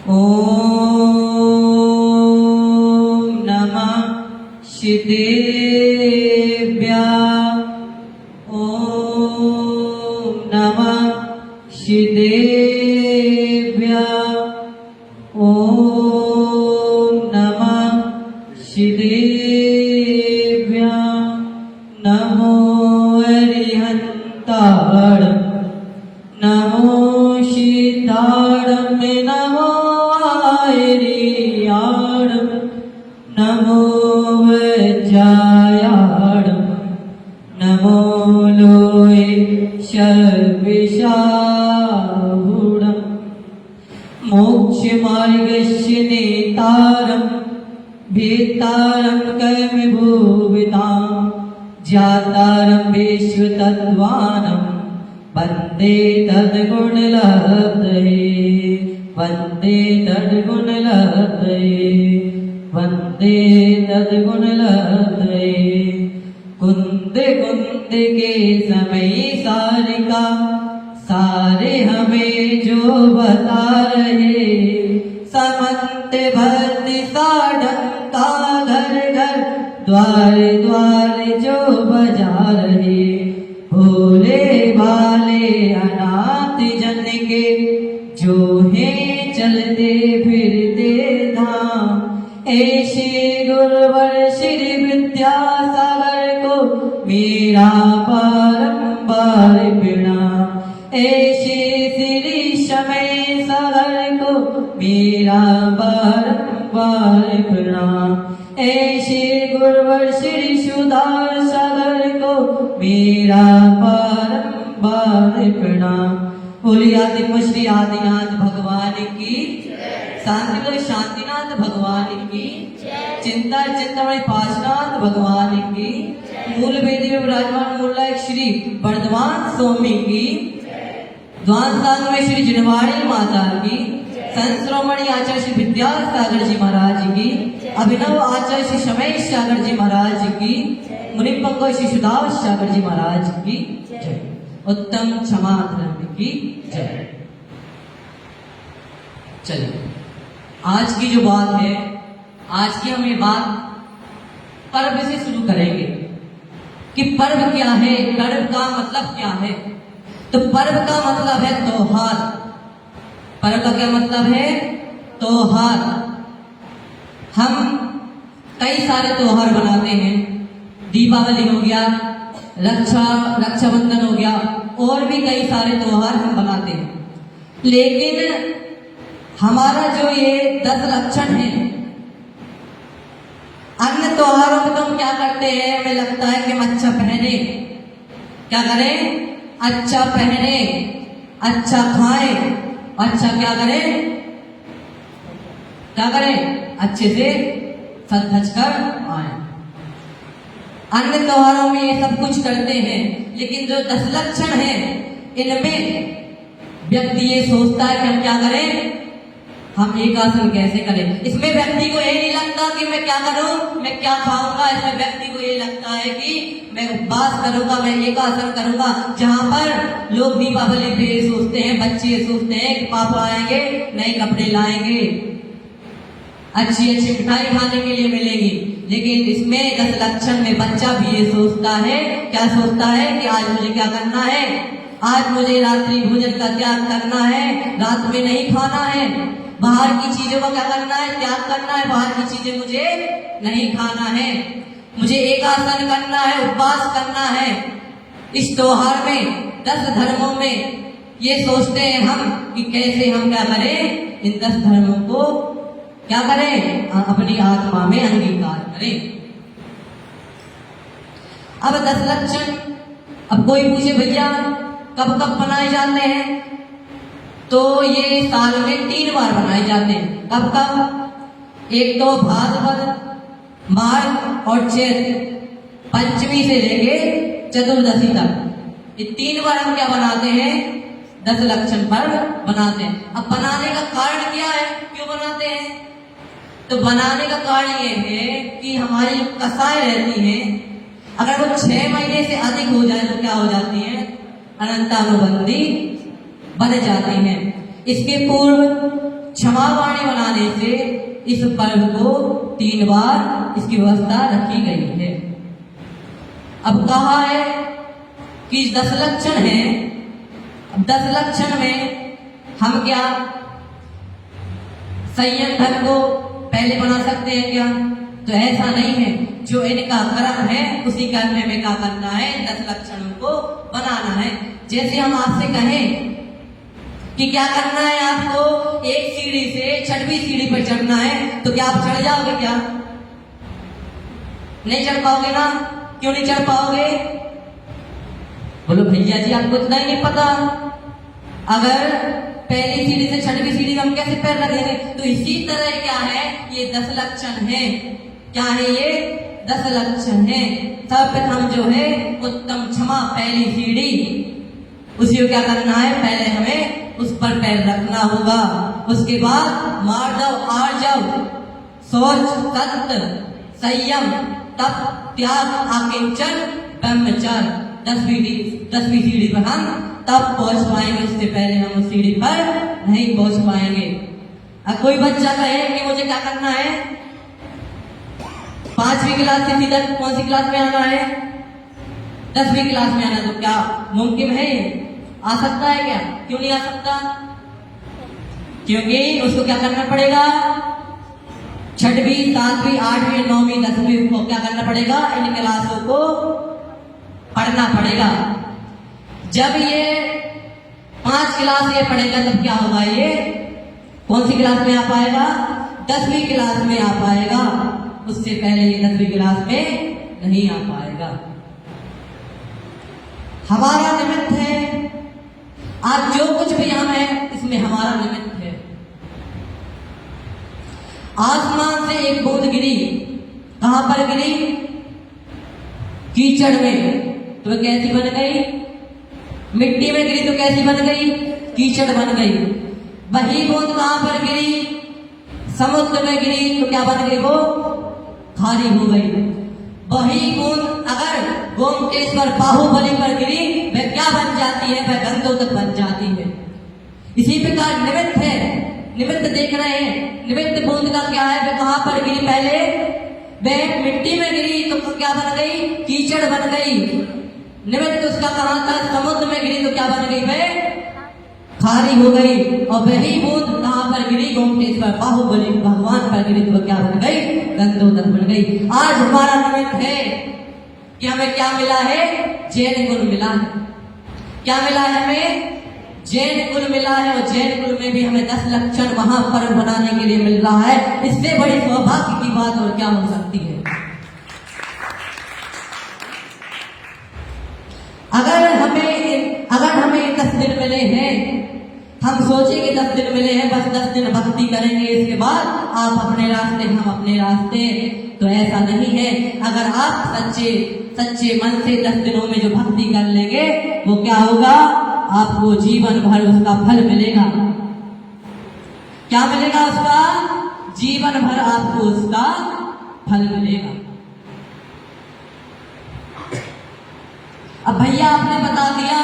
ओम नमः शिदेभ्यः। ओम नमः शिदेभ्यः। ओम नमः शिदेभ्यः। नमो अरिहन्ताय नमो शीताय नमो आयर्याय नमो वज्राय नमो लोये सर्वेशाहुडं मोक्षमार्गस्य नेतारं भेतारं कर्मभूवितां जातारं विश्वतत्त्वानं वन्दे तद्गुणलब्धये वन्दे तद्गुणलब्धये वन्दे तद्गुणलब्धये। कुंद कुंद के समय सारिका सारे हमें जो बता रहे समंत भक्ति साडंका घर घर द्वार द्वार जो बजा रहे भोले भाले अनाथ जन के जो है चलते फिरते धाम ऐसे गुरुवर श्री विद्यासागर को मेरा बारंबार प्रणाम। ऐसे श्री समय सागर को मेरा बारंबार प्रणाम। ऐसे गुरुवर श्री सुधार सागर को मेरा बारंबार प्रणाम। बोलिए आदिम श्री आदिनाथ भगवान की शांति शांतिनाथ भगवान की चिंता चिंतामणि पाशनाथ भगवान की मूल वेदी में विराजमान मूलनायक श्री वर्धमान स्वामी की द्वांसान में श्री जिनवाड़ी माता की संत श्रोमणी आचार्य श्री विद्यासागर जी महाराज की अभिनव आचार्य श्री शमेश सागर जी महाराज की मुनिपंगो श्री सुदास सागर जी महाराज की जय। उत्तम क्षमा धर्म की जय। चलिए आज की जो बात है, आज की हम ये बात पर्व से शुरू करेंगे कि पर्व क्या है, पर्व का मतलब क्या है। तो पर्व का मतलब है त्योहार। पर्व का क्या मतलब है? त्योहार। हम कई सारे त्योहार बनाते हैं। दीपावली हो गया, रक्षाबंधन हो गया, और भी कई सारे त्योहार हम बनाते हैं। लेकिन हमारा जो ये 10 लक्षण है, अन्य त्योहारों में तो हम क्या करते हैं, हमें लगता है कि हम अच्छा पहने, क्या करें, अच्छा पहने, अच्छा खाएं, अच्छा क्या करें, अच्छे से सज धज कर आए। अन्य त्योहारों में ये सब कुछ करते हैं, लेकिन जो 10 लक्षण है इनमें व्यक्ति ये सोचता है कि हम क्या करें, हम एक आसन कैसे करें। इसमें व्यक्ति को ये नहीं लगता कि मैं क्या करूं, मैं क्या खाऊंगा। इसमें व्यक्ति को ये लगता है कि मैं उपवास करूंगा, मैं एक आसन करूंगा। जहां पर लोग दीपावली पे सोचते हैं, बच्चे सोचते हैं कि पापा आएंगे, नए कपड़े लाएंगे, अच्छी अच्छी मिठाई खाने के लिए मिलेगी। लेकिन इसमें 10 लक्षण में बच्चा भी ये सोचता है, क्या सोचता है कि आज मुझे क्या करना है, आज मुझे रात्रि भोजन का त्याग करना है, रात में नहीं खाना है, बाहर की चीजों का क्या करना है, त्याग करना है, बाहर की चीजें मुझे नहीं खाना है, मुझे एक आसन करना है, उपवास करना है। इस त्योहार में 10 धर्मों में ये सोचते हैं हम कि कैसे हम क्या करें, इन 10 धर्मों को क्या करें, अपनी आत्मा में अंगीकार करें। अब 10 लक्षण, अब कोई पूछे भैया कब कब बनाए जाते हैं, तो ये साल में 3 बार बनाए जाते हैं। कब कब? एक तो भाद्रपद, माघ और चैत, पंचमी से लेके चतुर्दशी तक, ये 3 बार हम क्या बनाते हैं, 10 लक्षण पर्व बनाते हैं। अब बनाने का कारण क्या है, क्यों बनाते हैं? तो बनाने का कारण ये है कि हमारी जो कसाएं रहती हैं, अगर वो 6 महीने से अधिक हो जाए तो क्या हो जाती है, अनंतानुबंधी बन जाती हैं। इसके पूर्व क्षमावाणी बनाने से इस पर्व को 3 बार इसकी व्यवस्था रखी गई है। अब कहा है कि 10 लक्षण है। अब 10 लक्षण में हम क्या संयम धर्म को पहले बना सकते हैं क्या? तो ऐसा नहीं है। जो इनका कर्म है उसी कर्म में क्या करना है, 10 लक्षणों को बनाना है। जैसे हम आपसे कहें कि क्या करना है आपको, एक सीढ़ी से 6वीं सीढ़ी पर चढ़ना है, तो क्या आप चढ़ जाओगे? क्या नहीं चढ़ पाओगे ना? क्यों नहीं चढ़ पाओगे? बोलो भैया जी आपको इतना ही नहीं पता। अगर पहली सीढ़ी से 6वीं सीढ़ी हम कैसे पैर रखेंगे? तो इसी तरह क्या है, ये 10 लक्षण है। क्या है ये? 10 लक्षण है। सर्वप्रथम जो है उत्तम क्षमा, पहली सीढ़ी, उसी को क्या करना है, पहले हमें उस पर पैर रखना होगा। उसके बाद मार्दव, आर्जव, शौच, सत्य, संयम, तप, त्याग, आकिंचन, ब्रह्मचर्य, 10वीं सीढ़ी पर हम तब पहुंच पाएंगे। उससे पहले हम उस सीढ़ी पर नहीं पहुंच पाएंगे। अब कोई बच्चा कहे कि मुझे क्या करना है, 5वीं क्लास से सीधा कौन सी क्लास में आना है, 10वीं क्लास में आना, तो क्या मुमकिन है? ये आ सकता है क्या? क्यों नहीं आ सकता? क्योंकि उसको क्या करना पड़ेगा, 6वीं, 7वीं, 8वीं, 9वीं, 10वीं को क्या करना पड़ेगा, इन क्लासों को पढ़ना पड़ेगा। जब ये 5 क्लास ये पढ़ेगा तब क्या होगा, ये कौन सी क्लास में आ पाएगा, 10वीं क्लास में आ पाएगा। उससे पहले ये 10वीं क्लास में नहीं आ पाएगा। हमारा निमित्त है, आज जो कुछ भी हम है इसमें हमारा निमित्त है। आसमान से एक बूंद गिरी, कहां पर गिरी, कीचड़ में, तो कैसी बन गई, मिट्टी में गिरी तो कैसी बन गई, कीचड़ बन गई। वही बूंद कहां पर गिरी, समुद्र में गिरी तो क्या बन गई, वो खारी हो गई। वही बूंद अगर गोमकेश्वर बाहुबली पर गिरी, वह क्या बन जाती है, वह गंगोदक बन जाती है। इसी प्रकार निमित्त है, निमित्त देख रहे हैं, निमित्त बूंद का क्या है, वह कहां पर गिरी, पहले वह मिट्टी में गिरी तो क्या बन गई, कीचड़ बन गई। निमित्त उसका कहां था, समुद्र में गिरी तो क्या बन गई, वह खारी हो गई। और वही बूंद कहां पर गिरी, गोमकेश्वर बाहुबली भगवान पर गिरी तो क्या बन गई, गंगोदक बन गई। आज हमारा निमित्त है कि हमें क्या मिला है, जैन कुल मिला है। क्या मिला है हमें, जैन कुल मिला है। और जैन कुल में भी हमें 10 लक्षण महापर्व बनाने के लिए मिल रहा है। इससे बड़ी सौभाग्य की बात और क्या हो सकती है। अगर हमें 10 दिन मिले हैं, हम सोचेंगे 10 दिन मिले हैं, बस 10 दिन भक्ति करेंगे, इसके बाद आप अपने रास्ते, हम अपने रास्ते, तो ऐसा नहीं है। अगर आप सच्चे मन से 10 दिनों में जो भक्ति कर लेंगे, वो क्या होगा, आपको जीवन भर उसका फल मिलेगा। क्या मिलेगा उसका, जीवन भर आपको उसका फल मिलेगा। अब भैया आपने बता दिया,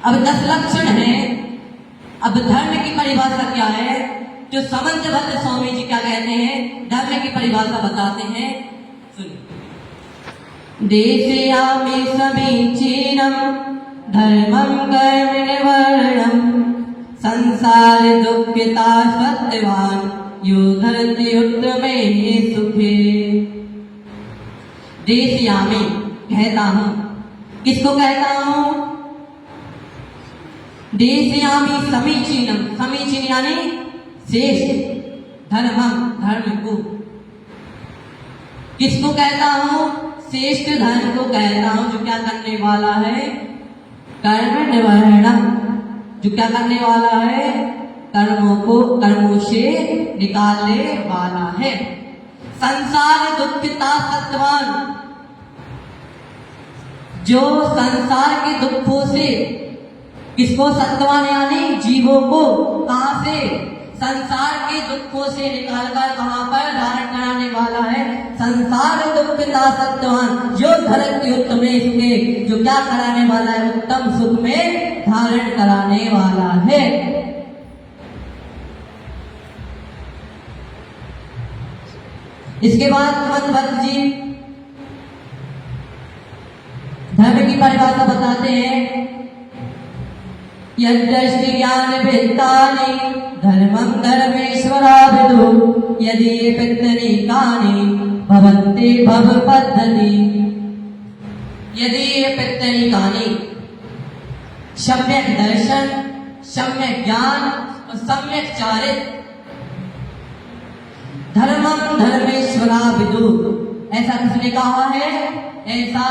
अब 10 लक्षण है। अब धर्म की परिभाषा क्या है, जो समंत भद्र स्वामी जी क्या कहते हैं, धर्म की परिभाषा बताते हैं, सुनिए। देशयामि समीचीनम धर्मं कर्मनिवर्णम संसार दुःखिता सत्यवान यो धरति उत्तमे सुखे। देशयामि कहता हूं, किसको कहता हूं, देशयामि समीचीनम, समीचीन यानी श्रेष्ठ, धर्मम धर्म को, किसको कहता हूं, श्रेष्ठ धर्म को कहता हूं, जो क्या करने वाला है, कर्म निवर्णम, जो क्या करने वाला है, कर्मों से निकालने वाला है। संसार दुःखिता सत्यवान, जो संसार के दुखों से, किसको, सत्यवान यानी जीवों को, कहां से, संसार के दुखों से निकालकर कहां पर धारण कराने वाला है। संसार दुःखिता सत्यवान जो धरती उत्तम सुखे, जो क्या कराने वाला है, उत्तम सुख में धारण कराने वाला है। इसके बाद सुमंत भक्त जी धर्म की परिभाषा बताते हैं, यद्यष्टि ज्ञान वित्तानि धर्मं धर्मेश्वराभिदु यदि पित्तनीकानि भवन्ति भव पद्धति। यदि पित्तनीकानि सम्यक दर्शन, सम्यक ज्ञान और सम्यक चारित्र, धर्मं धर्मेश्वराभिदु, ऐसा किसने कहा है? ऐसा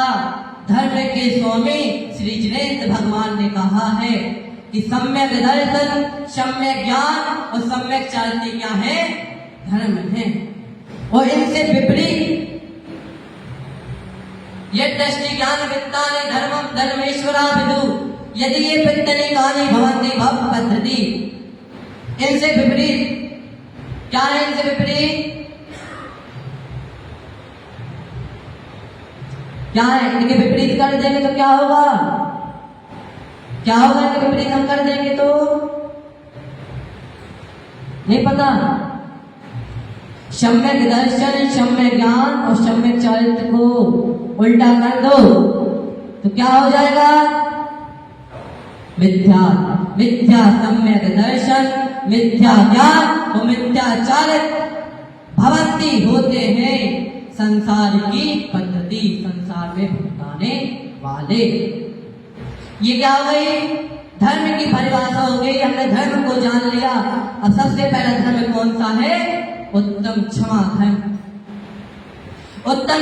धर्म के स्वामी श्री जिनेन्द्र भगवान ने कहा है कि सम्यक दर्शन, सम्यक ज्ञान और सम्यक चारित्र क्या है? धर्म है। और इनसे विपरीत यद्यष्टि ज्ञान वित्तानि धर्मं धर्मेश्वराभिदु यदि ये पित्तनीकानि भवन्ति भव पद्धति। इनसे विपरीत क्या है? इनसे विपरीत क्या है? इनके विपरीत कर देंगे तो क्या होगा? क्या होगा इनके विपरीत हम कर देंगे तो? नहीं पता। सम्यक दर्शन, सम्यक ज्ञान और सम्यक चारित्र को उल्टा कर दो तो क्या हो जाएगा? मिथ्या। मिथ्या सम्यक दर्शन, मिथ्या ज्ञान और मिथ्या चारित्र भवन्ति होते हैं संसार की पद्धति, संसार में भुगताने वाले। ये क्या हो गई? धर्म की परिभाषा हो गई। हमने धर्म को जान लिया। अब सबसे पहला धर्म कौन सा है? उत्तम क्षमा धर्म। उत्तम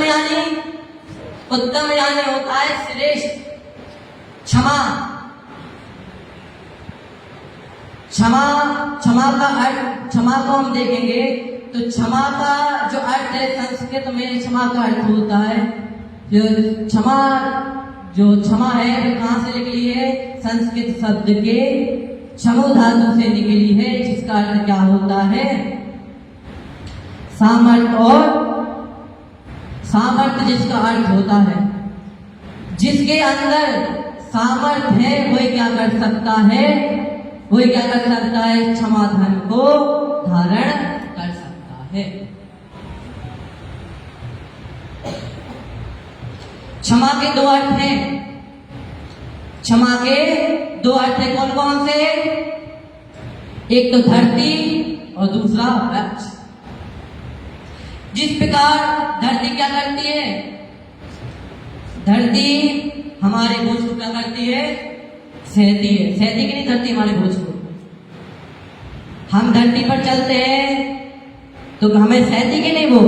यानी होता है श्रेष्ठ। क्षमा, क्षमा का अर्थ, क्षमा को हम देखेंगे तो क्षमा का जो अर्थ है संस्कृत में, क्षमा का अर्थ होता है जो क्षमा है वो कहां से निकली है? संस्कृत शब्द के क्षमो धातु से निकली है, जिसका अर्थ क्या होता है? सामर्थ्य। और सामर्थ्य जिसका अर्थ होता है जिसके अंदर सामर्थ्य है वही क्या कर सकता है? वही क्या कर सकता है? क्षमा धर्म को धारण कर सकता है। क्षमा के दो अर्थ हैं। क्षमा के दो अर्थ हैं। कौन कौन से? एक तो धरती और दूसरा वृक्ष। जिस प्रकार धरती क्या करती है? धरती हमारे बोझ को क्या करती है? सहती है। सहती की नहीं धरती हमारे बोझ को। हम धरती पर चलते हैं तो हमें सहती की नहीं? वो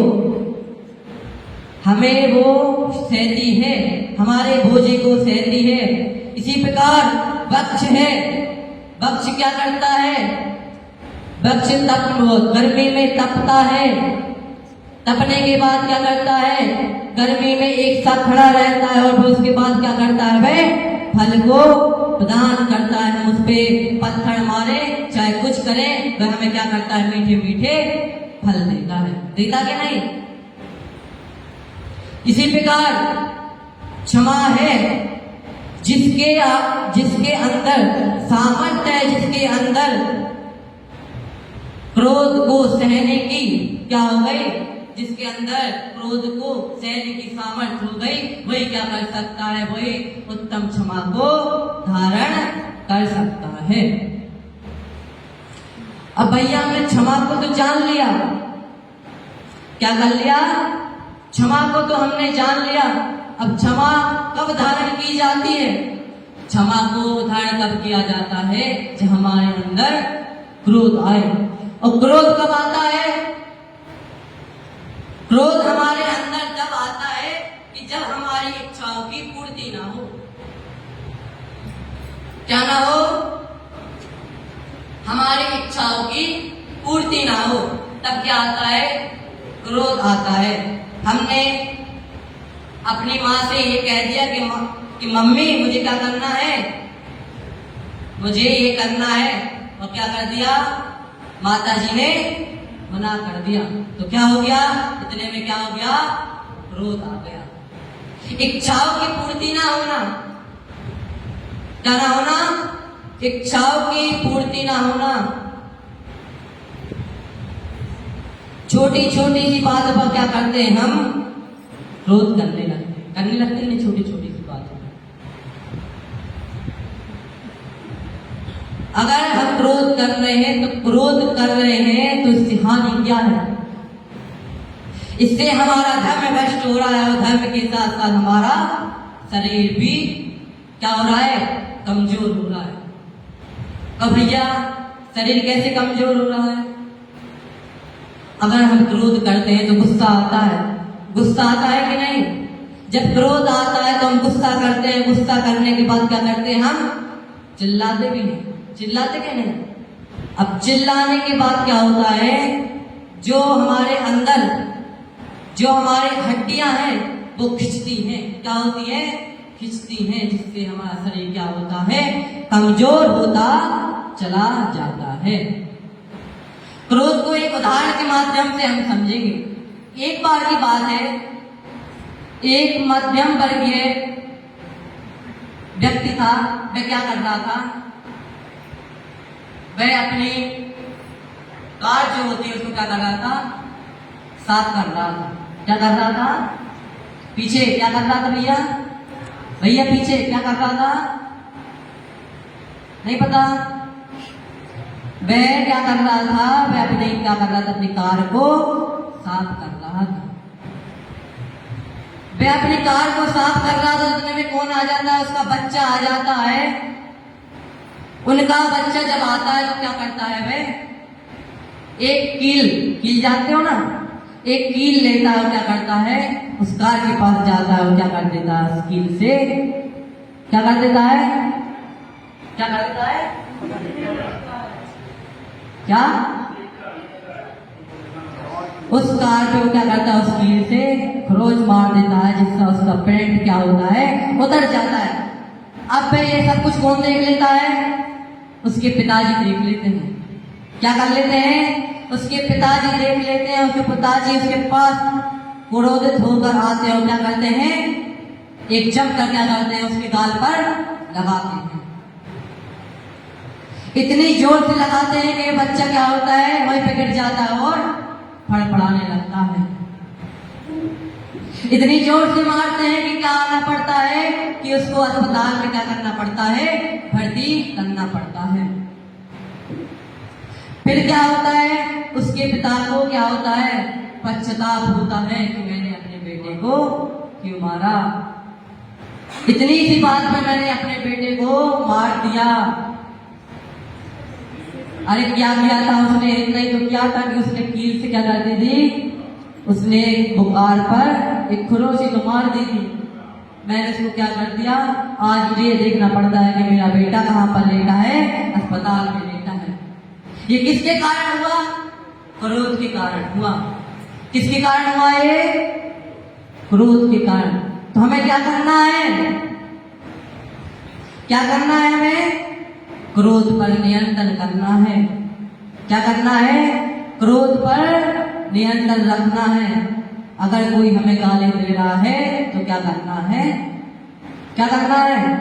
हमें वो सहती है, हमारे बोझे को सहती है। इसी प्रकार वृक्ष है। वृक्ष क्या करता है? वृक्ष गर्मी में तपता है। तपने के बाद क्या करता है? गर्मी में एक साथ खड़ा रहता है और फिर उसके बाद क्या करता है? वह फल को प्रदान करता है। हम उस पे पत्थर मारे चाहे कुछ करें वह हमें क्या करता है? मीठे मीठे फल देता है। देता क्या नहीं? इसी प्रकार क्षमा है जिसके अंदर सामर्थ्य है, जिसके अंदर क्रोध को सहने की क्या हो गई? जिसके अंदर क्रोध को सहने की सामर्थ्य हो गई वही क्या कर सकता है? वही उत्तम क्षमा को धारण कर सकता है। अब भैया हमने क्षमा को तो जान लिया। क्या कर लिया? क्षमा को तो हमने जान लिया। अब क्षमा कब धारण की जाती है? क्षमा को धारण कब किया जाता है? जब हमारे अंदर क्रोध आए। और क्रोध कब आता है? क्रोध हमारे अंदर जब आता है कि जब हमारी इच्छाओं की पूर्ति ना हो। क्या ना हो? हमारी इच्छाओं की पूर्ति ना हो, तब क्या आता है? क्रोध आता है। हमने अपनी माँ से ये कह दिया कि मम्मी मुझे क्या करना है? मुझे ये करना है। और क्या कर दिया? माता जी ने मना कर दिया। तो क्या हो गया? इतने में क्या हो गया? क्रोध आ गया। इच्छाओं की पूर्ति ना होना। क्या ना होना? इच्छाओं की पूर्ति ना होना। छोटी छोटी सी बात पर क्या करते हैं हम, क्रोध करने लगते हैं छोटी छोटी सी बातों पर। अगर हम क्रोध कर रहे हैं तो इससे हानि क्या है? इससे हमारा धर्म भ्रष्ट हो रहा है और धर्म के साथ साथ हमारा शरीर भी क्या हो रहा है, कमजोर हो रहा है। अब भैया शरीर कैसे कमजोर हो रहा है? अगर हम क्रोध करते हैं तो गुस्सा आता है कि नहीं? जब क्रोध आता है तो हम गुस्सा करते हैं, गुस्सा करने के बाद क्या करते हैं, हम चिल्लाते भी नहीं, चिल्लाते क्या नहीं? अब चिल्लाने के बाद क्या होता है, जो हमारे अंदर जो हमारे हड्डियां हैं वो खिंचती हैं, क्या होती है, खिंचती हैं, जिससे हमारा शरीर क्या होता है, कमजोर होता चला जाता है। क्रोध को एक उदाहरण के माध्यम से हम समझेंगे। एक बार की बात है, एक मध्यम वर्गीय व्यक्ति था। वह क्या कर रहा था, वह अपनी कार जो होती है उसको क्या कर रहा था, साफ कर रहा था। क्या कर रहा था, पीछे क्या कर रहा था भैया, पीछे क्या कर रहा था, नहीं पता। वह क्या कर रहा था, वह अपनी कार को साफ कर रहा था। वह अपनी कार को साफ कर रहा था, उतने में कौन आ जाता है, उसका बच्चा आ जाता है। उनका बच्चा जब आता है तो क्या करता है, वह एक कील जानते हो ना, एक कील लेता है और क्या करता है, उस कार के पास जाता है और क्या कर देता है, उस कील से क्या कर देता है, क्या उस कार पे वो क्या करता है, उस कील से खरोच मार देता है, जिससे उसका पेंट क्या होता है, उतर जाता है। अब ये सब कुछ कौन देख लेता है, उसके पिताजी देख लेते हैं। क्या कर लेते हैं, उसके पिताजी देख लेते हैं। उसके पिताजी उसके पास क्रोधित होकर आते हैं और क्या करते हैं, एक चमकर क्या करते हैं, उसके गाल पर लगाते हैं। इतनी जोर से लगाते हैं कि बच्चा क्या होता है, वहीं पे गिर जाता है और फड़फड़ाने लगता है। इतनी जोर से मारते हैं कि क्या आना पड़ता है, कि उसको अस्पताल में क्या करना पड़ता है, भर्ती करना पड़ता है। फिर क्या होता है, उसके पिता को क्या होता है, पश्चाताप होता है कि मैंने अपने बेटे को क्यों मारा, इतनी सी बात में मैंने अपने बेटे को मार दिया। अरे क्या किया था उसने, नहीं तो क्या था कि उसने कील से क्या कर दी थी, उसने बुखार पर एक खरोंची तो मार दी थी। मैंने उसको क्या कर दिया, आज मुझे देखना पड़ता है कि मेरा बेटा कहाँ पर लेटा है, अस्पताल में लेटा है। ये किसके कारण हुआ, क्रोध के कारण हुआ। किसके कारण हुआ ये, क्रोध के कारण। तो हमें क्या करना है, क्या करना है, हमें क्रोध पर नियंत्रण करना है। क्या करना है, क्रोध पर नियंत्रण रखना है। अगर कोई हमें गाली दे रहा है तो क्या करना है, क्या करना है,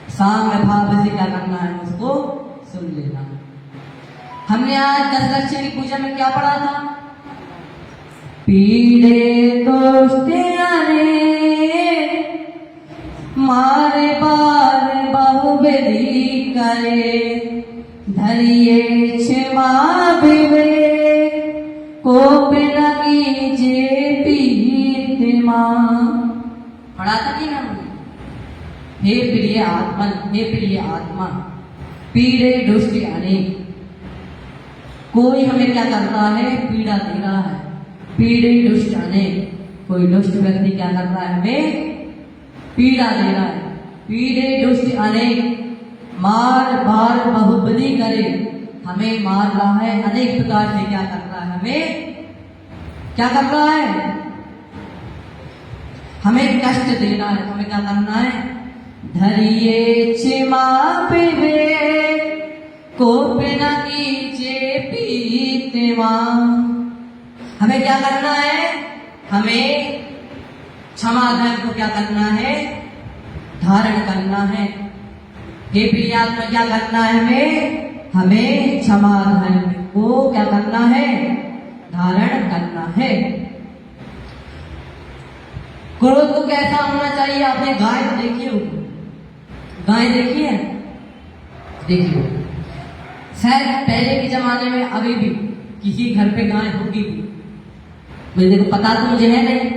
सामने भाव से क्या करना है, उसको सुन लेना। हमने आज 10 लक्ष्य की पूजा में क्या पढ़ा था, पीड़े दोस्तियाने मारे बार बहुबेदी करे, धरिए क्षमा विवेक को बिना कीजिए पीत मां। पढ़ा था कि ना, हे प्रिय आत्मा, पीड़े दुष्ट अनेक। कोई हमें क्या करता है, पीड़ा दे रहा है, पीड़े दुष्ट अनेक। कोई दुष्ट व्यक्ति क्या कर रहा है, हमें पीड़ा दे रहा है। पीड़े दुष्ट अनेक मार बार बहुबली करे, हमें मार रहा है अनेक प्रकार से। क्या कर रहा है, हमें क्या कर रहा है, हमें कष्ट दे रहा है। हमें क्या करना है, धरिए क्षमा विवेक को बिना कीजिए पीत मां। हमें क्या करना है, हमें क्षमा धर्म को क्या करना है, धारण करना है। हे प्रिय आत्मा, क्या करना है, हमें क्षमा धर्म को क्या करना है, धारण करना है। क्रोध तो कैसा होना चाहिए, आपने गाय देखी होगी, गाय देखी है, देखिए शायद पहले के जमाने में अभी भी किसी घर पे गाय होगी भी, मुझे देखो पता तो मुझे है नहीं,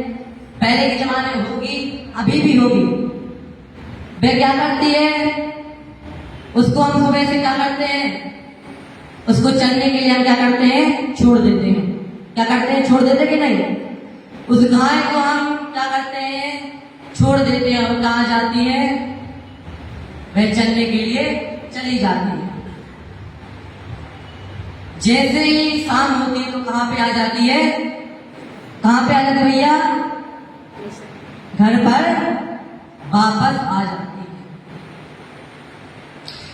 पहले के जमाने में होगी, अभी भी होगी। वे क्या करती है, उसको हम सुबह से क्या करते हैं, उसको चलने के लिए हम क्या करते हैं, छोड़ देते हैं। क्या करते हैं, छोड़ देते कि नहीं। उस गाय को हम क्या करते हैं, छोड़ देते हैं, और कहाँ जाती है, वह चलने के लिए चली जाती है। जैसे ही शाम होती है तो कहाँ पे आ जाती है, कहाँ पे आ जाती है भैया, घर पर वापस आ जाती है।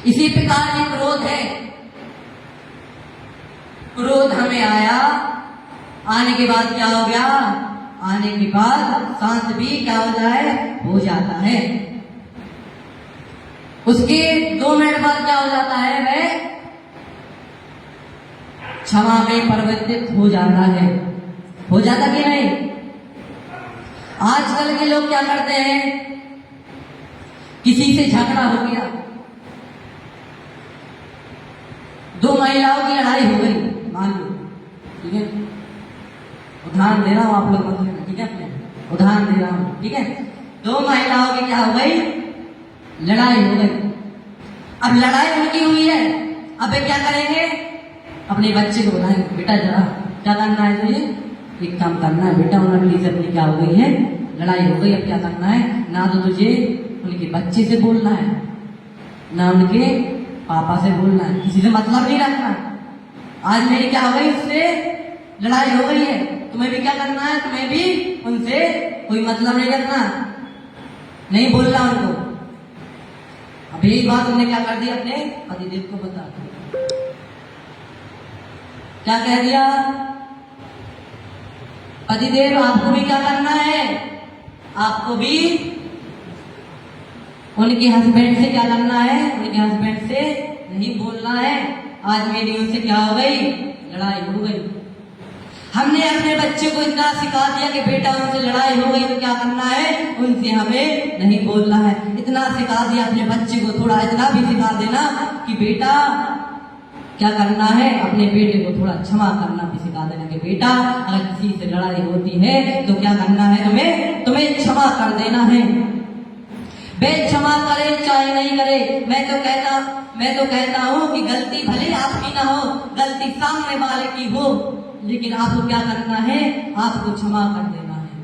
इसी प्रकार की क्रोध है, क्रोध हमें आया, आने के बाद क्या हो गया, आने के बाद शांत भी क्या होता है, हो जाता है। उसके 2 मिनट बाद क्या हो जाता है, वह क्षमा में परिवर्तित हो जाता है। हो जाता कि नहीं। आजकल के लोग क्या करते हैं, किसी से झगड़ा हो गया, 2 महिलाओं की लड़ाई हो गई, मान लो, ठीक है, उदाहरण दे रहा हूं, आप लोग मत लेना, ठीक है, उदाहरण दे रहा हूं, ठीक है। 2 महिलाओं की क्या हो गई, लड़ाई हो गई। अब लड़ाई उनकी हुई है, अब वे क्या करेंगे, अपने बच्चे को बुलाएंगे, बेटा जरा क्या करना है तुझे, एक काम करना है बेटा, उन्होंने अपनी क्या हो गई है, लड़ाई हो गई, अब क्या करना है, ना तो तुझे उनके बच्चे से बोलना है, ना उनके पापा से बोलना है, किसी से मतलब नहीं रखना। आज मेरी क्या हो गई, उससे लड़ाई हो गई है, तुम्हें भी क्या करना है, तुम्हें भी उनसे कोई मतलब नहीं रखना, नहीं बोलना उनको। अब यही बात उन्होंने क्या कर दिया, अपने पतिदेव को बता दिया। क्या कह दिया, पतिदेव आपको भी क्या करना है, आपको भी उनके हस्बैंड से क्या करना है, उनके हस्बैंड से नहीं बोलना है। आज मेरी उनसे क्या हो गई, लड़ाई हो गई। हमने अपने बच्चे को इतना सिखा दिया कि बेटा उनसे लड़ाई हो गई तो क्या करना है, उनसे हमें नहीं बोलना है। इतना सिखा दिया अपने बच्चे को, थोड़ा इतना भी सिखा देना कि बेटा क्या करना है, अपने बेटे को थोड़ा क्षमा करना भी सिखा देना कि बेटा अगर किसी से लड़ाई होती है तो क्या करना है, तुम्हें क्षमा कर देना है। वे क्षमा करे चाहे नहीं करे, मैं तो कहता हूँ कि गलती भले आपकी ना हो, गलती सामने वाले की हो, लेकिन आपको क्या करना है, आपको क्षमा कर देना है।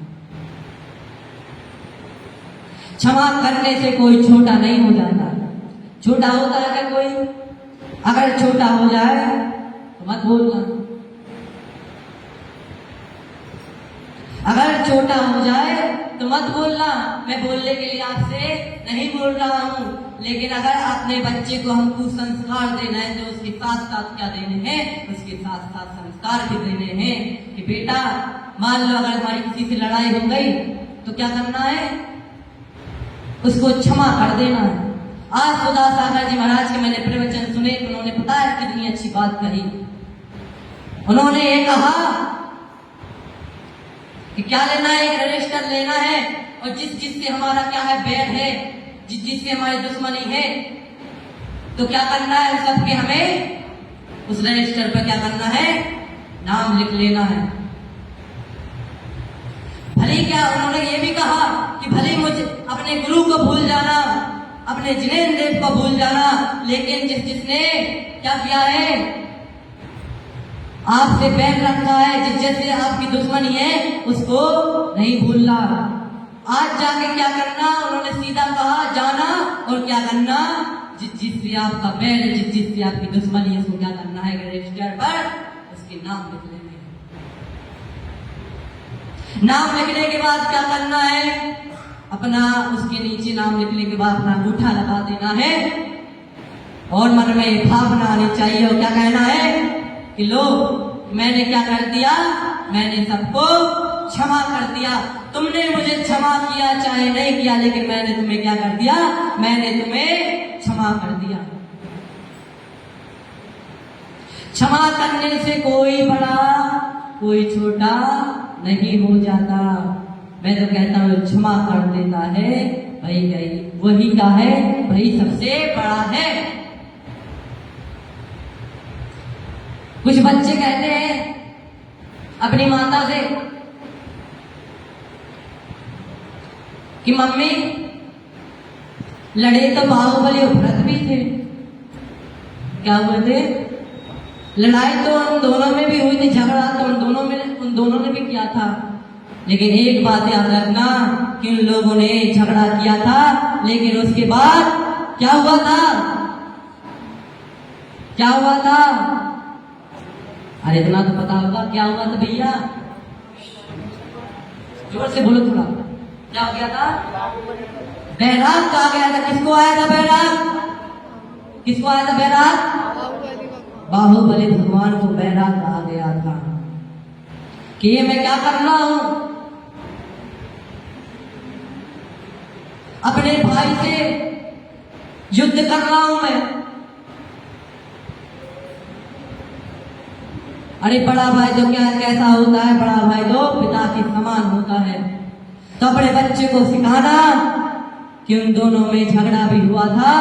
क्षमा करने से कोई छोटा नहीं हो जाता। छोटा होता है क्या कोई, अगर छोटा हो जाए तो मत बोलना, अगर छोटा हो जाए तो मत बोलना। मैं बोलने के लिए आपसे नहीं बोल रहा हूँ, लेकिन अगर अपने बच्चे को हमको संस्कार देना है तो उसके साथ साथ क्या देने हैं, उसके साथ साथ संस्कार भी देने हैं कि बेटा मान लो अगर हमारी किसी से लड़ाई हो गई तो क्या करना है, उसको क्षमा कर देना है। आज खुदा सागर जी महाराज के मैंने प्रवचन सुने, उन्होंने पता है कितनी अच्छी बात कही। उन्होंने ये कहा कि क्या लेना है, एक रजिस्टर लेना है, और जिससे हमारा क्या है, बैर है, जिससे हमारी दुश्मनी है, तो क्या करना है, उस सबके हमें उस रजिस्टर पर क्या करना है, नाम लिख लेना है। भले क्या उन्होंने ये भी कहा कि भले मुझे अपने गुरु को भूल जाना, अपने जिनेन्द्र देव को भूल जाना, लेकिन जिसने क्या किया है, आपसे बैर रखा है, जैसे आपकी दुश्मनी है, उसको नहीं भूलना। आज जाके क्या करना, उन्होंने सीधा कहा जाना और क्या करना, जिससे आपका बैर है, जिससे आपकी दुश्मनी है, उसको क्या करना है, रजिस्टर पर उसके नाम लिख लेंगे। नाम लिखने के बाद क्या करना है, अपना उसके नीचे नाम लिखने के बाद अपना अंगूठा लगा देना है, और मन में भावना आनी चाहिए, और क्या कहना है कि लो मैंने क्या कर दिया, मैंने सबको क्षमा कर दिया। तुमने मुझे क्षमा किया चाहे नहीं किया, लेकिन मैंने तुम्हें क्या कर दिया, मैंने तुम्हें क्षमा कर दिया। क्षमा करने से कोई बड़ा कोई छोटा नहीं हो जाता। मैं तो कहता हूँ क्षमा कर देता है वही का है वही सबसे बड़ा है। कुछ बच्चे कहते हैं अपनी माता से कि मम्मी लड़े तो बाहुबली भरत भी थे। क्या हुए थे? लड़ाई तो उन दोनों में भी हुई थी, झगड़ा तो उन दोनों ने भी किया था। लेकिन एक बात याद रखना कि उन लोगों ने झगड़ा किया था, लेकिन उसके बाद क्या हुआ था? क्या हुआ था? अरे इतना तो पता होगा क्या हुआ था भैया, जोर से बोलो थोड़ा। क्या हो गया था? बैराग कहा गया था। किसको आया था बैराग? किसको आया था बैराग? बाहुबली भगवान को बैराग कहा गया था कि ये मैं क्या कर रहा हूं, अपने भाई से युद्ध कर रहा हूं मैं। अरे बड़ा भाई तो क्या कैसा होता है? बड़ा भाई तो पिता के समान होता है। तो अपने बच्चे को सिखाना कि उन दोनों में झगड़ा भी हुआ था,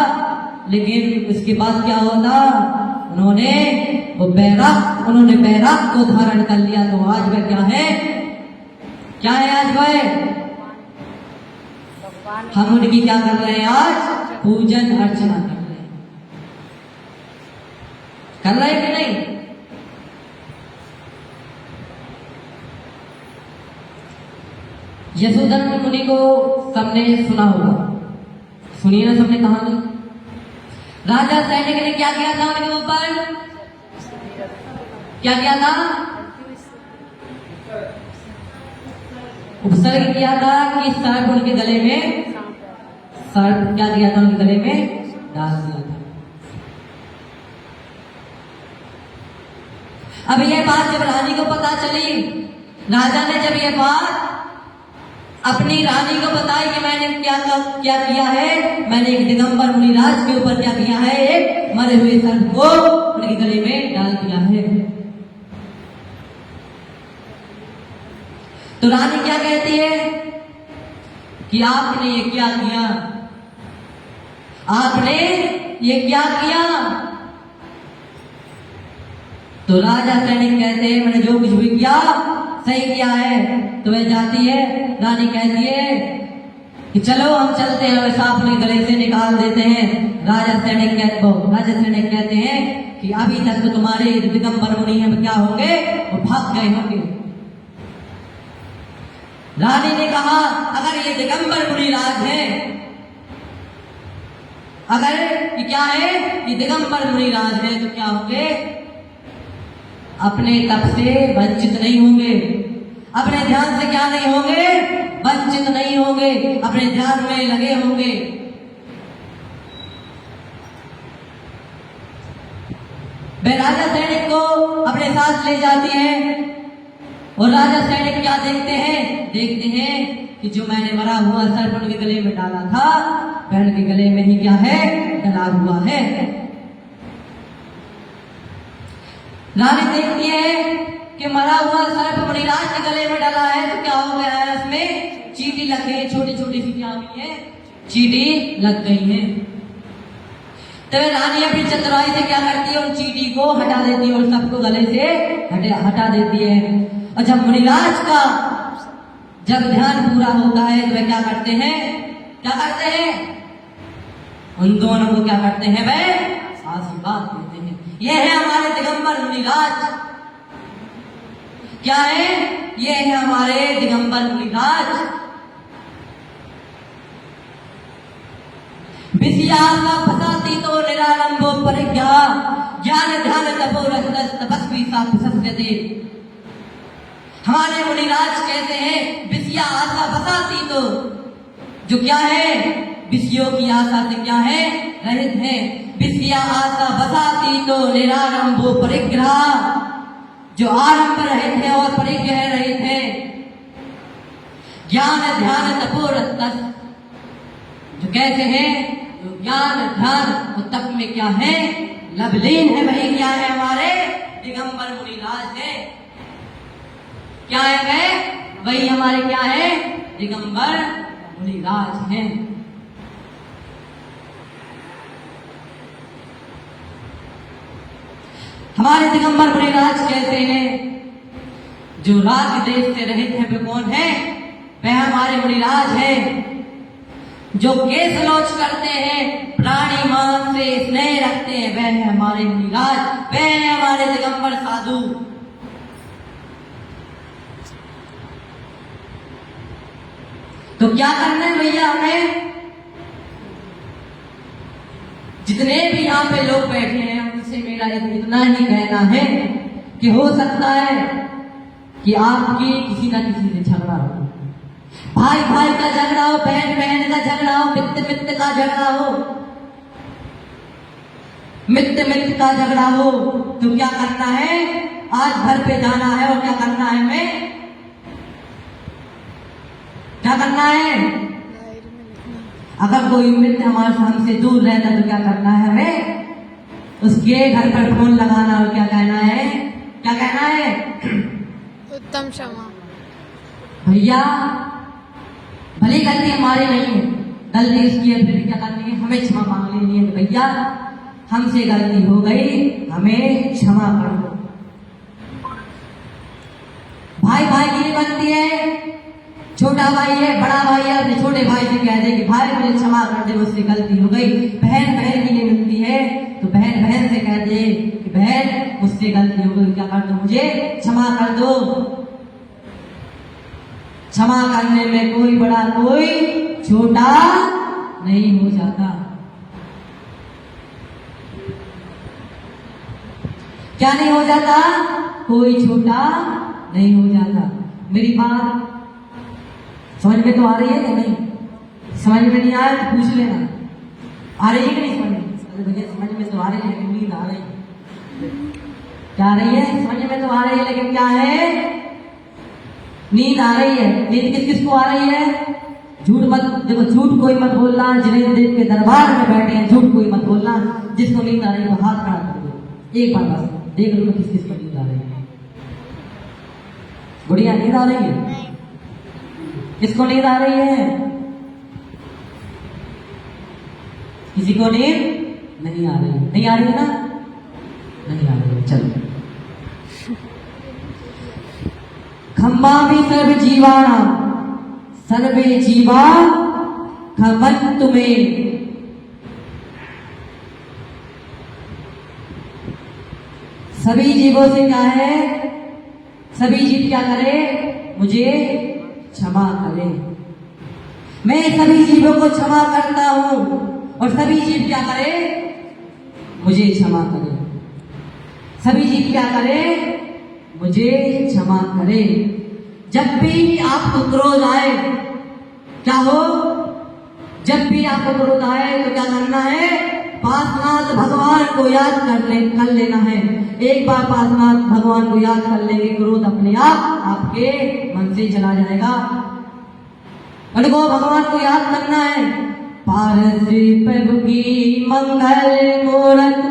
लेकिन उसके बाद क्या होता? उन्होंने बैराग को धारण कर लिया। तो आज वह क्या है? क्या है आज वह? हम उनकी क्या कर रहे हैं? आज पूजन अर्चना कर रहे हैं। कर रहे हैं कि नहीं? यशोधन मुनि को सबने सुना होगा, सुनिए ना सबने कहानी। राजा सैनिक ने क्या किया था उनके ऊपर? क्या किया था? उपसर्ग किया था कि सर्प उनके गले में, सर्प क्या किया था उनके गले में? डाल दिया था। अब यह बात जब रानी को पता चली, राजा ने जब यह बात अपनी रानी को बताई कि मैंने क्या किया है, मैंने एक दिगंबर मुनिराज के ऊपर क्या किया है? एक मरे हुए सर्प को उनके गले में डाल दिया है। तो रानी क्या कहती है कि आपने ये क्या किया? आपने ये क्या किया? तो राजा सैनिक कहते हैं मैंने जो कुछ भी किया सही किया है। तो वह जाती है, रानी कहती है कि चलो हम चलते हैं, वह सांप अपने गले से निकाल देते हैं। राजा सैनिक कहते हैं कि अभी तक तो तुम्हारे दिगंबर मुनि हैं, क्या होंगे? वो भाग गए होंगे। रानी ने कहा अगर ये दिगंबर मुनिराज है, अगर ये क्या है? ये दिगंबर मुनिराज है तो क्या होंगे? अपने तप से वंचित नहीं होंगे, अपने ध्यान से क्या नहीं होंगे? वंचित नहीं होंगे, अपने ध्यान में लगे होंगे। वे राजा सैनिक को अपने साथ ले जाती है और राजा सैनिक क्या देखते हैं कि जो मैंने मरा हुआ सर्प उनके गले में डाला था, वह उनके गले में ही क्या है? डला हुआ है। रानी देखती है कि मरा हुआ सर्प मुनिराज के गले में डला है, तो क्या हो गया है? उसमें चींटी लग गई, छोटी छोटी सी क्या हुई है? चींटी लग गई है। तो रानी अपनी चतुराई से क्या करती है? उन चींटी को हटा देती है और सबको गले से हटा देती है। और जब मुनिराज का जब ध्यान पूरा होता है तो वे क्या करते हैं? उन दोनों को क्या करते हैं? वे आशीर्वाद देते हैं। यह है हमारे दिगंबर मुनिराज। क्या है? ये है हमारे दिगंबर मुनिराज। विषयासा फसाती तो निरालंबो परिज्ञा ज्ञान ध्यान तपो रसरस तपस्वी सा फसस्यते। हमारे मुनिराज कहते हैं विषया आशा फसाती तो, जो क्या है? विषयों की आशा से क्या है? रहित है। विषया आशा बसाती तो निरारंभो परिग्रह, जो आरंभ रहित है और परिग्रह रहित है। ज्ञान ध्यान तपोरस, जो कैसे है? जो ज्ञान ध्यान और तप में क्या है? लवलीन है, वही क्या है हमारे दिगंबर मुनिराज है। क्या है वे? वही हमारे क्या है दिगंबर मुनिराज हैं। हमारे दिगंबर मुनिराज कैसे हैं? जो राज देश से रहित है वे कौन है? वह हमारे मुनिराज है। जो केस लोच करते हैं, प्राणी मांस से स्नेह रखते हैं, वह है हमारे मुनिराज, वह है हमारे दिगंबर साधु। तो क्या करना है भैया हमें? जितने भी यहाँ पे लोग बैठे हैं उनसे मेरा इतना ही कहना है कि हो सकता है कि आपकी किसी ना किसी से झगड़ा हो, भाई भाई का झगड़ा हो, बहन बहन का झगड़ा हो, मित्र मित्र का झगड़ा हो, मित्र मित्र का झगड़ा हो। तो क्या करना है? आज घर पे जाना है और क्या करना है हमें? क्या करना है? अगर कोई मित्र हमारे हमसे दूर रहता तो क्या करना है हमें? उसके घर पर फोन लगाना और क्या कहना है? क्या कहना है? उत्तम क्षमा। भैया भली गलती हमारी नहीं है, गलती उसकी है, फिर क्या करनी है? हमें क्षमा मांग लेनी है कि भैया हमसे गलती हो गई, हमें क्षमा कर दो। भाई भाई की नहीं बनती है। छोटा भाई है, बड़ा भाई है, अपने छोटे भाई से कह दे कि भाई मुझे क्षमा कर दे, मुझसे गलती हो गई। बहन बहन की नहीं मिलती है तो बहन बहन से कह दे कि बहन मुझसे गलती हो गई, क्या कर दो, मुझे क्षमा कर दो। क्षमा करने में कोई बड़ा कोई छोटा नहीं हो जाता। क्या नहीं हो जाता? कोई छोटा नहीं हो जाता। मेरी बात समझ में तो आ रही है कि नहीं? समझ में नहीं आया तो पूछ लेना। आ रही है कि नहीं समझ में? अरे भैया समझ में तो आ रही है लेकिन नींद आ रही है। क्या आ रही है? समझ में तो आ रही है लेकिन क्या है? नींद आ रही है। नींद किस किस को आ रही है? झूठ मत, देखो झूठ कोई मत बोलना। जिन्हें देव के दरबार में बैठे हैं झूठ कोई मत बोलना। जिसको नींद आ रही है तो हाथ खड़ा कर दो, एक बार बस देख लो किस किस को नींद आ रही है। गुड़िया नींद आ रही है? किसको नींद आ रही है? किसी को नींद नहीं आ रही है? नहीं आ रही है ना? नहीं आ रही है। चलो। खम्बा भी सर्व जीवाणा सर्वे जीवा खमंतु में। सभी जीवों से क्या है? सभी जीव क्या करे? मुझे क्षमा करे। मैं सभी जीवों को क्षमा करता हूं और सभी जीव क्या करे? मुझे क्षमा करे। सभी जीव क्या करे? मुझे क्षमा करे। जब भी आपको क्रोध आए, क्या हो? जब भी आपको क्रोध आए तो क्या करना है? पार्श्वनाथ भगवान को याद कर लेना है। एक बार पार्श्वनाथ भगवान को याद कर लेंगे, क्रोध अपने आप आपके मन से चला जाएगा। उनको भगवान को याद करना है। पारस प्रभु की मंगल मूरत,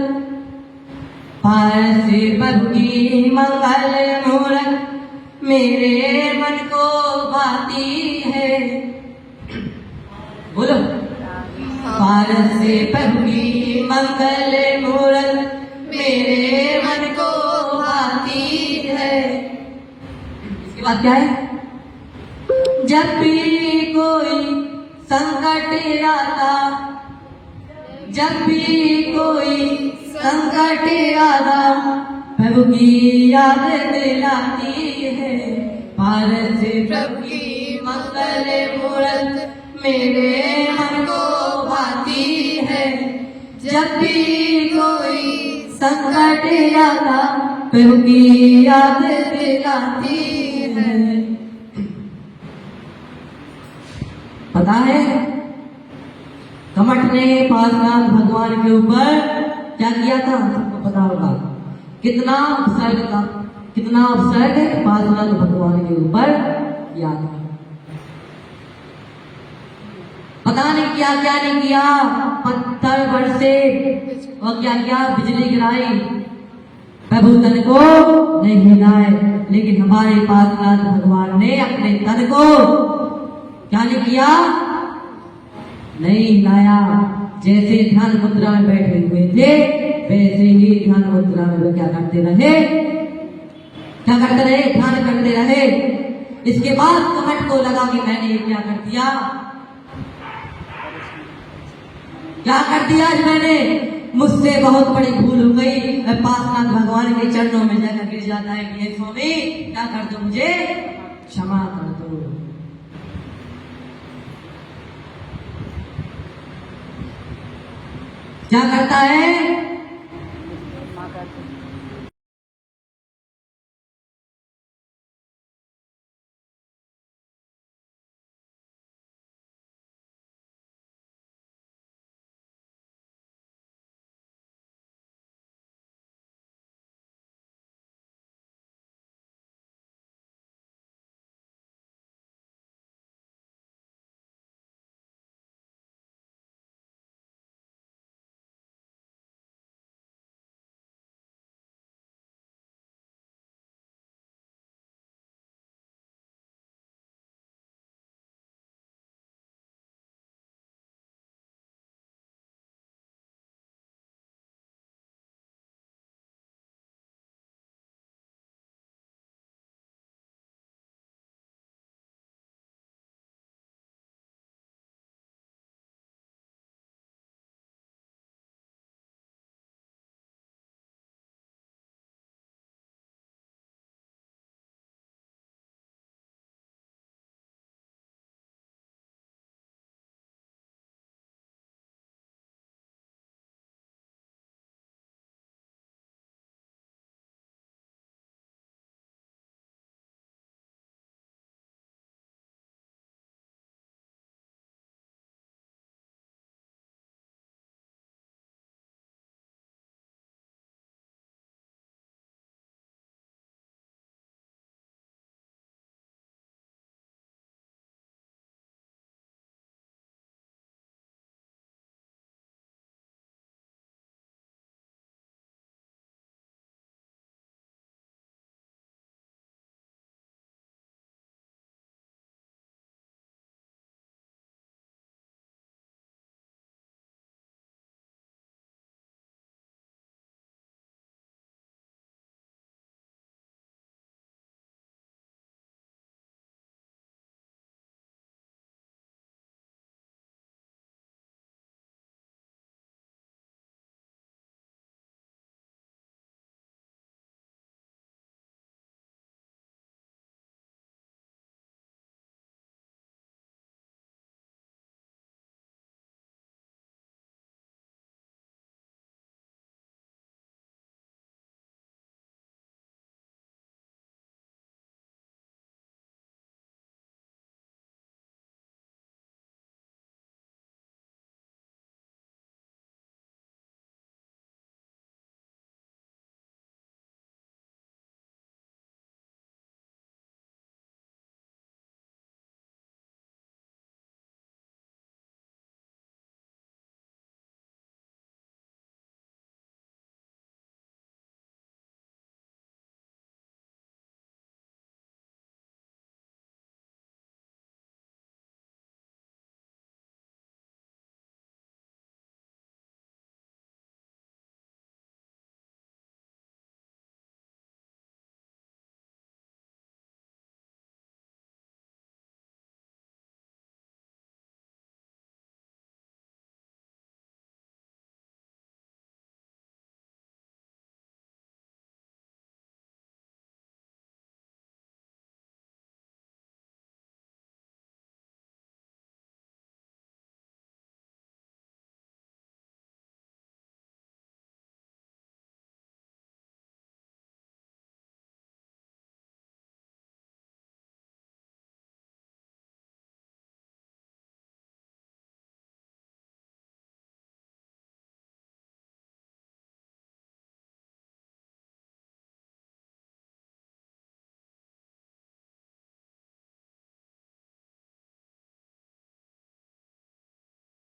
पारस प्रभु की मंगल मूरत मेरे मन को भाती है। बोलो। पारस प्रभु की मंगल मूरत मेरे मन को भाती है। इसके बाद क्या है? जब भी कोई संकट आता, जब भी कोई संकट आता, प्रभु की याद दिलाती है। पारस प्रभु की मंगल मूरत मेरे मन को भाती है। जब भी कोई संकट आता, प्रभु की याद दिलाती है। पता है कमठ ने पार्श्वनाथ भगवान के ऊपर क्या किया था? सबको पता होगा। कितना उपसर्ग पार्श्वनाथ भगवान के ऊपर किया था? पता नहीं क्या क्या नहीं किया, पत्थर बरसे और क्या क्या बिजली गिराई, प्रभु तन को नहीं हिलाए, लेकिन हमारे पासनाथ भगवान ने अपने तन को क्या नहीं किया, नहीं हिलाया। जैसे ध्यान मुद्रा में बैठे हुए थे वैसे ही ध्यान मुद्रा में वो क्या करते रहे, क्या करते रहे, ध्यान करते रहे। इसके बाद कमट को लगा कि मैंने ये क्या कर दिया, क्या कर दिया आज मैंने, मुझसे बहुत बड़ी भूल हो गई। पासनाथ भगवान के चरणों में जाकर गिर जाता है कि हे स्वामी क्या कर दो, मुझे क्षमा कर दो। क्या करता है,